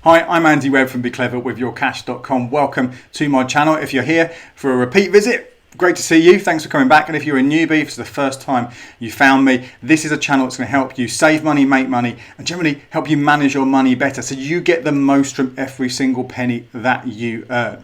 Hi, I'm Andy Webb from BeCleverWithYourCash.com. Welcome to my channel. If you're here for a repeat visit, great to see you. Thanks for coming back. And if you're a newbie, if it's the first time you found me, this is a channel that's going to help you save money, make money, and generally help you manage your money better so you get the most from every single penny that you earn.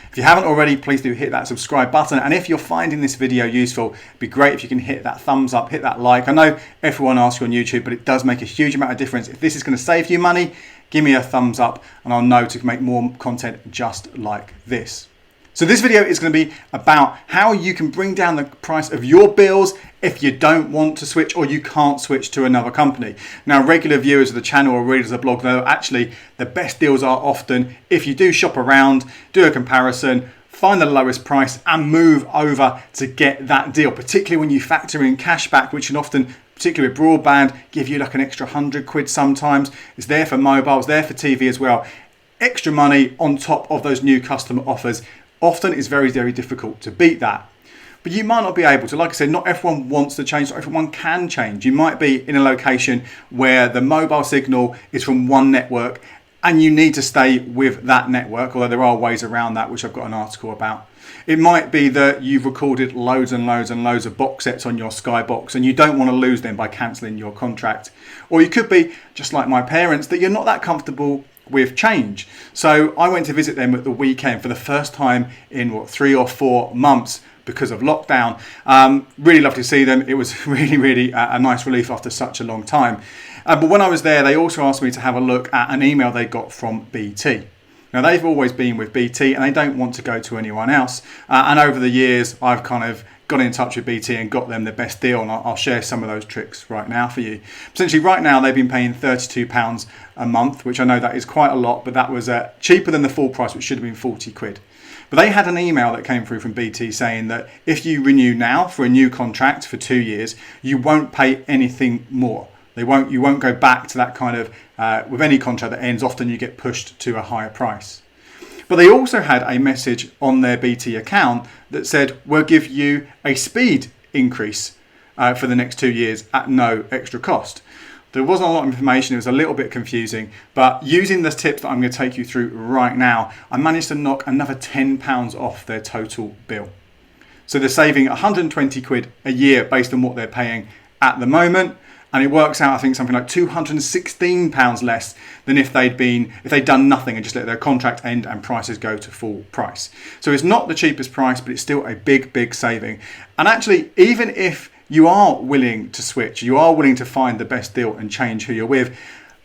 If you haven't already, please do hit that subscribe button. And if you're finding this video useful, it'd be great if you can hit that thumbs up, hit that like. I know everyone asks you on YouTube, but it does make a huge amount of difference. If this is going to save you money, give me a thumbs up and I'll know to make more content just like this. So this video is going to be about how you can bring down the price of your bills if you don't want to switch or you can't switch to another company. Now, regular viewers of the channel or readers of the blog know actually the best deals are often if you do shop around, do a comparison, find the lowest price and move over to get that deal, particularly when you factor in cashback, which can often, particularly with Broadband, give you like an extra £100 sometimes. It's there for mobile, it's there for TV as well. Extra money on top of those new customer offers often is very, very difficult to beat that. But you might not be able to. Like I said, not everyone wants to change, not everyone can change. You might be in a location where the mobile signal is from one network and you need to stay with that network, although there are ways around that, which I've got an article about. It might be that you've recorded loads and loads and loads of box sets on your Skybox and you don't want to lose them by cancelling your contract. Or you could be, just like my parents, that you're not that comfortable with change. So I went to visit them at the weekend for the first time in 3 or 4 months because of lockdown. Really loved to see them. It was really a nice relief after such a long time. But when I was there, they also asked me to have a look at an email they got from BT. Now, they've always been with BT and they don't want to go to anyone else. And over the years, I've kind of got in touch with BT and got them the best deal. And I'll share some of those tricks right now for you. Essentially, right now, they've been paying £32 a month, which I know that is quite a lot, but that was cheaper than the full price, which should have been £40. But they had an email that came through from BT saying that if you renew now for a new contract for 2 years, you won't pay anything more. You won't go back to that kind of, with any contract that ends, often you get pushed to a higher price. But they also had a message on their BT account that said, we'll give you a speed increase for the next 2 years at no extra cost. There wasn't a lot of information, it was a little bit confusing, but using the tips that I'm going to take you through right now, I managed to knock another £10 off their total bill. So they're saving £120 a year based on what they're paying at the moment. And it works out, I think, something like £216 less than if they'd done nothing and just let their contract end and prices go to full price. So it's not the cheapest price, but it's still a big saving. And actually, even if you are willing to switch, you are willing to find the best deal and change who you're with,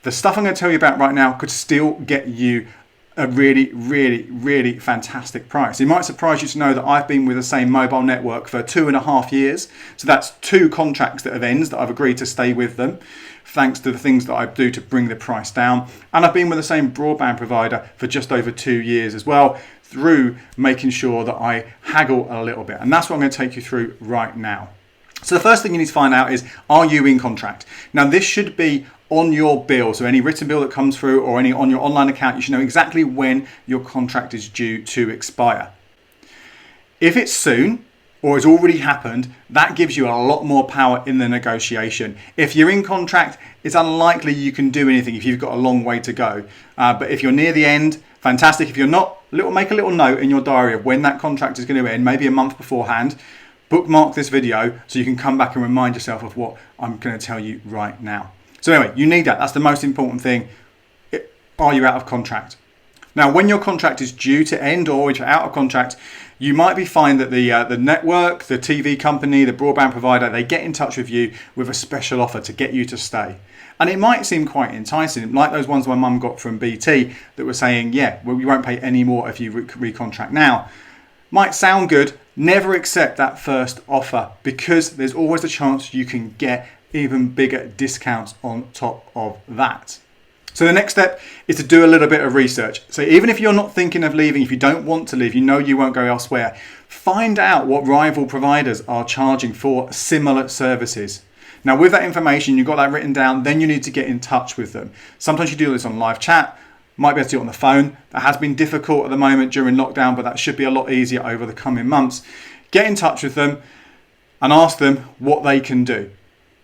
the stuff I'm going to tell you about right now could still get you a really fantastic price. It might surprise you to know that I've been with the same mobile network for 2.5 years. So that's 2 contracts that have ended that I've agreed to stay with them, thanks to the things that I do to bring the price down. And I've been with the same broadband provider for just over 2 years as well, through making sure that I haggle a little bit. And that's what I'm going to take you through right now. So the first thing you need to find out is, are you in contract? Now, this should be on your bill. So any written bill that comes through or any on your online account, you should know exactly when your contract is due to expire. If it's soon or it's already happened, that gives you a lot more power in the negotiation. If you're in contract, it's unlikely you can do anything if you've got a long way to go. But if you're near the end, fantastic. If you're not, make a little note in your diary of when that contract is going to end, maybe a month beforehand. Bookmark this video so you can come back and remind yourself of what I'm going to tell you right now. So anyway, you need that. That's the most important thing. Are you out of contract? Now, when your contract is due to end or if you're out of contract, you might find that the network, the TV company, the broadband provider, they get in touch with you with a special offer to get you to stay. And it might seem quite enticing, like those ones my mum got from BT that were saying, yeah, well, you won't pay any more if you recontract now. Might sound good. Never accept that first offer because there's always a chance you can get even bigger discounts on top of that. So the next step is to do a little bit of research. So even if you're not thinking of leaving, if you don't want to leave, you know you won't go elsewhere, find out what rival providers are charging for similar services. Now with that information, you've got that written down, then you need to get in touch with them. Sometimes you do this on live chat, might be able to do it on the phone. That has been difficult at the moment during lockdown, but that should be a lot easier over the coming months. Get in touch with them and ask them what they can do.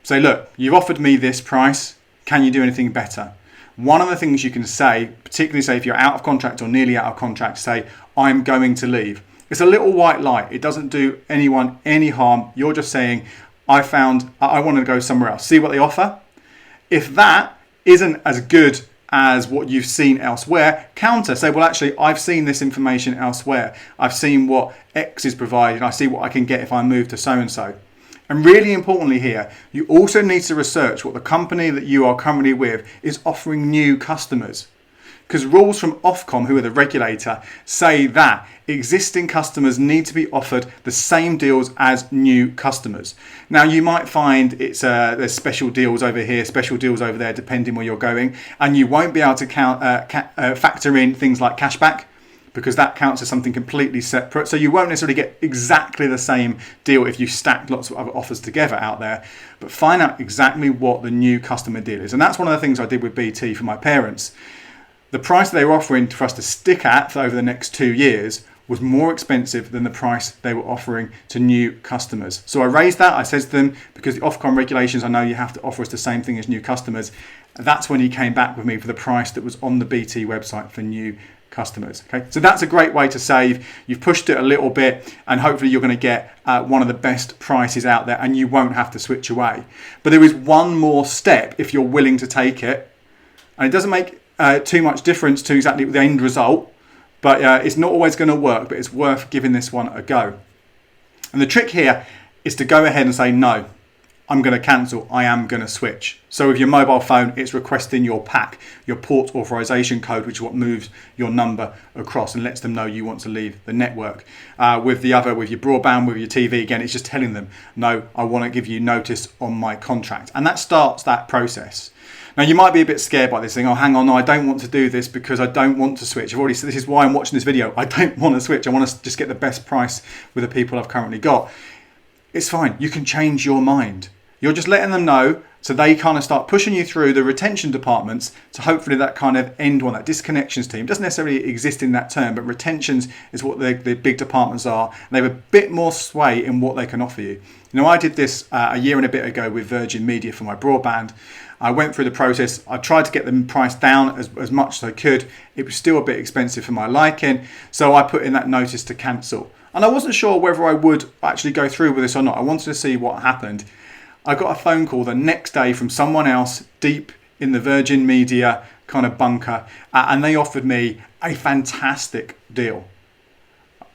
Say, look, you've offered me this price. Can you do anything better? one of the things you can say, particularly say if you're out of contract or nearly out of contract, say, I'm going to leave. It's a little white lie. It doesn't do anyone any harm. You're just saying, I want to go somewhere else. See what they offer. If that isn't as good as what you've seen elsewhere, counter. Say, well, actually, I've seen this information elsewhere. I've seen what X is providing. I see what I can get if I move to so-and-so. And really importantly here, you also need to research what the company that you are currently with is offering new customers. Because rules from Ofcom, who are the regulator, say that existing customers need to be offered the same deals as new customers. Now, you might find there's special deals over here, special deals over there, depending where you're going, and you won't be able to factor in things like cashback, because that counts as something completely separate. So you won't necessarily get exactly the same deal if you stack lots of other offers together out there, but find out exactly what the new customer deal is. And that's one of the things I did with BT for my parents. The price they were offering for us to stick at for over the next 2 years was more expensive than the price they were offering to new customers. So I raised that. I said to them, because the Ofcom regulations, I know you have to offer us the same thing as new customers. That's when he came back with me for the price that was on the BT website for new customers. Okay, so that's a great way to save. You've pushed it a little bit, and hopefully you're going to get one of the best prices out there, and you won't have to switch away. But there is one more step if you're willing to take it, and it doesn't make too much difference to exactly the end result, but it's not always going to work, but it's worth giving this one a go. And the trick here is to go ahead and say, no, I'm going to cancel, I am going to switch. So with your mobile phone, it's requesting your PAC, your port authorization code, which is what moves your number across and lets them know you want to leave the network. With your broadband, with your TV, again, it's just telling them, no, I want to give you notice on my contract. And that starts that process. Now, you might be a bit scared by this thing. Oh, hang on, no, I don't want to do this because I don't want to switch. I've already said this is why I'm watching this video. I don't want to switch. I want to just get the best price with the people I've currently got. It's fine. You can change your mind. You're just letting them know, so they kind of start pushing you through the retention departments to hopefully that kind of end one, that disconnections team. It doesn't necessarily exist in that term, but retentions is what the big departments are. And they have a bit more sway in what they can offer you. You know, I did this a year and a bit ago with Virgin Media for my broadband. I went through the process. I tried to get the price down as much as I could. It was still a bit expensive for my liking. So I put in that notice to cancel. And I wasn't sure whether I would actually go through with this or not. I wanted to see what happened. I got a phone call the next day from someone else deep in the Virgin Media kind of bunker, and they offered me a fantastic deal.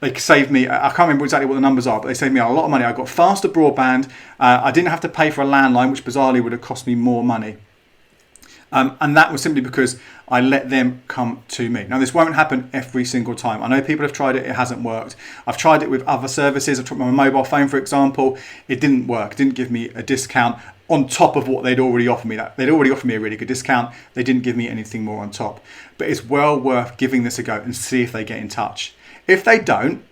They saved me, I can't remember exactly what the numbers are, but they saved me a lot of money. I got faster broadband. I didn't have to pay for a landline, which bizarrely would have cost me more money. And that was simply because I let them come to me. Now, this won't happen every single time. I know people have tried it, it hasn't worked. I've tried it with other services. I've tried my mobile phone, for example. It didn't work. It didn't give me a discount on top of what they'd already offered me. They'd already offered me a really good discount. They didn't give me anything more on top. But it's well worth giving this a go and see if they get in touch. If they don't,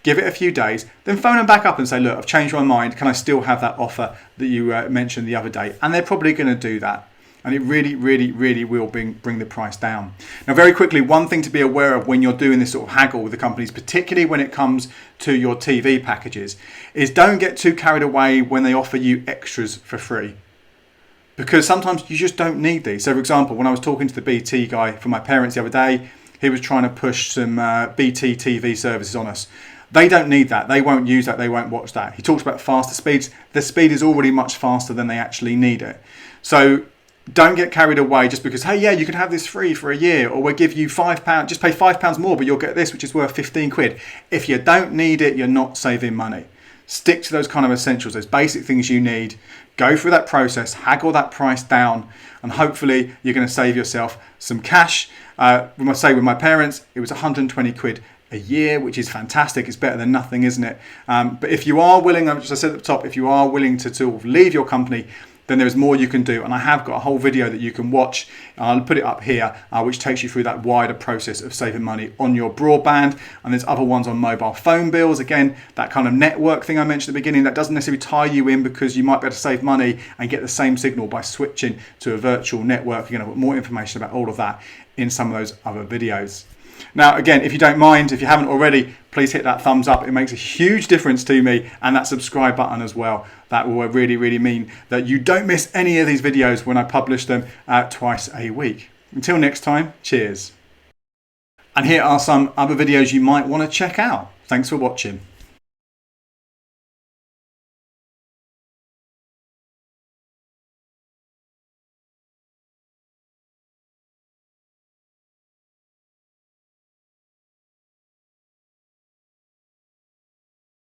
give it a few days, then phone them back up and say, look, I've changed my mind. Can I still have that offer that you mentioned the other day? And they're probably going to do that. And it really, really, really will bring the price down. Now, very quickly, one thing to be aware of when you're doing this sort of haggle with the companies, particularly when it comes to your TV packages, is don't get too carried away when they offer you extras for free. Because sometimes you just don't need these. So, for example, when I was talking to the BT guy for my parents the other day, he was trying to push some BT TV services on us. They don't need that. They won't use that. They won't watch that. He talks about faster speeds. The speed is already much faster than they actually need it. So don't get carried away just because, hey, yeah, you can have this free for a year, or we'll give you £5, just pay £5 more, but you'll get this, which is worth 15 quid. If you don't need it, you're not saving money. Stick to those kind of essentials, those basic things you need. Go through that process, haggle that price down, and hopefully you're going to save yourself some cash. When I say with my parents, it was 120 quid a year, which is fantastic. It's better than nothing, isn't it? But if you are willing, as I said at the top, if you are willing to sort of leave your company, then there's more you can do. And I have got a whole video that you can watch. I'll put it up here, which takes you through that wider process of saving money on your broadband. And there's other ones on mobile phone bills. Again, that kind of network thing I mentioned at the beginning, that doesn't necessarily tie you in, because you might be able to save money and get the same signal by switching to a virtual network. You're going to put more information about all of that in some of those other videos. Now, again, if you don't mind, if you haven't already, please hit that thumbs up. It makes a huge difference to me, and that subscribe button as well. That will really, really mean that you don't miss any of these videos when I publish them twice a week. Until next time, cheers. And here are some other videos you might want to check out. Thanks for watching.